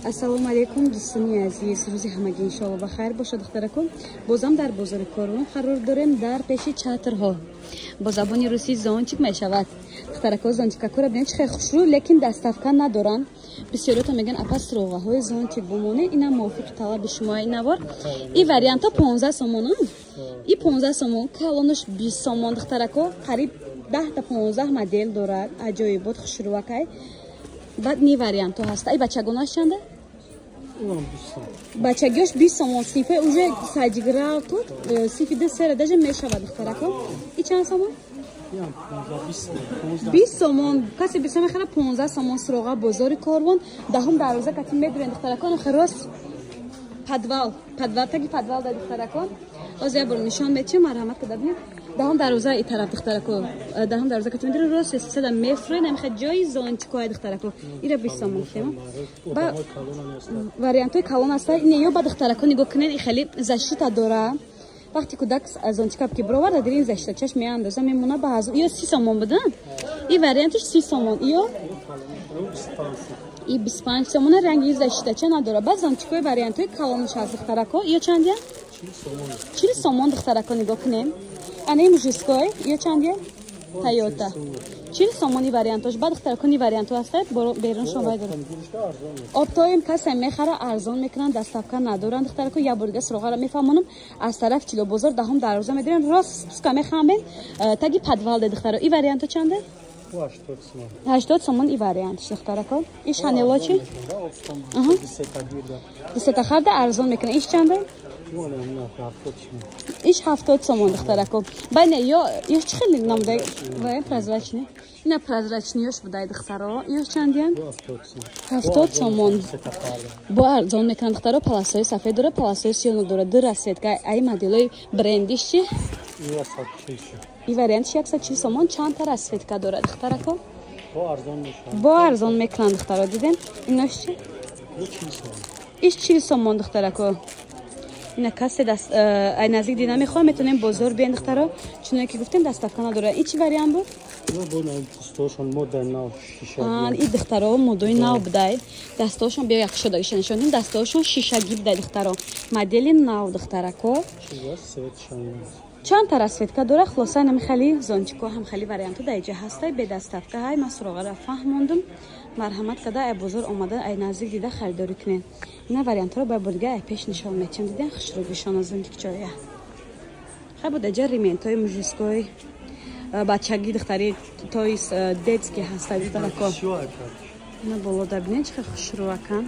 Ассалому алейкум дӯстони азиз, рӯзи ҳамагӣ иншоалло ба хайр бошад. духтаракон, бозам дар бозори Корвон қарор дорем, дар пеши чатрҳо. Бо забони русӣ зонтик мешавад. духтаракон, зонтикакора бинед чӣ хеле хушрӯ, лекин дастафка надоранд. бисёрёто мегӯянд апа сроғаҳои зонтик бумоне, ина мувофиқи талаби шумо инавор. И варианта 15 сомон. И 15 сомон, калонаш 20 сомон. духтаракон, қариб 10 та 15 модел дорад. Аҷоибот хушрӯакай. Баъд ни варианто ҳаста. Ай бачагонаш чанда? Бачагиёш 20 сомон. Сифа уже саҷиграл тут. Сифи ду сера даже мешавад духтаракон. И чанд сомон? 20 сомон. Касе биса мехара 15 сомон сроға бозори Корвон. Дахум дароза кати медурен духтаракон. Хирос подвал. Подвал таги подвал да духтаракон. Оз я бор нишон мечи марҳамат када бинед. Дахум дароза и тараф духтаракон. Дахум дароза кати медурен рос сада мефре намеха ҷои зонтикои духтаракон. Ира 20 сомон хема. Ба вариантои калон аста. Ин ё ба духтаракон нигоҳ кунед, и хеле защита дора. Вақти кӯдак зонтикап ки бироварда дирин заштачаш меандоза мемона ба ҳазу. Ё 30 сомон будан. И вариантиш 30 сомон. Ё и 25 сомон ранги заштача надора. Ба зонтикои вариантои калониш ҳаст духтаракон. Ё чандя? 40 сомон духтаракон нигоҳ кунем. Ана мужиской. Ё чандя? Toyota. 40 сомони вариантош. Ба духтаракони варианто аста. Берун шумо байдор. Оптоим касай мехара арзон мекунанд, дастафка надоранд духтаракон. Я бурга сроғара мефаҳмонам. Аз тараф чило бозор дахум дароза медирен. Рост спуска мехамбен. Таги подвал де духтаро. И варианто чанде? 80 сомон и вариантиш духтаракон. Иш ханело чи? Дисета харда арзон мекунанд. Иш чанде? Иш 70 сомон духтаракон. Байне ё чӣ хеле намудай? Вай прозрачный. Ина прозрачныйош будай духтаро. Ё чандиан? 70 сомон. Бо арзон мекунанд духтаро. Полосои сафед дора, полосои сиёно дора. Ду расветка. Ай моделои брендиш чи? И вариант 140 сомон. Чанд та расветка дора духтаракон? Бо арзон мекунанд духтаро. Дидем? Инош чи? Иш 40 сомон духтаракон. ина касе даст ай наздик дида мехоҳам метонем бозор биен духтаро. чуноне ки гуфтем дастафка надора. И чӣ вариант буд? И духтаро модои нав будай. Дастаошон биё як шодаgiша нишонем. Дастаошон шишагӣ будай духтаро. Модели нав духтарако. чанд та расветка дора. хулоса ина хеле зонтико ҳам хеле варианто даиҷа ҳастай. Бе дастафка ҳай ман суроғара фаҳмондум. марҳамат када ай бозор омада ай наздик дида харидорӣ кунед. ина вариантро ба бурга ай пеш нишон мечам. диден хушрӯгишона зонтикчоя. хай будаҷа рементои мужискои бачагӣ духтари тои детски ҳастай духтарако. ина болода бинед чӣ хушрӯакан.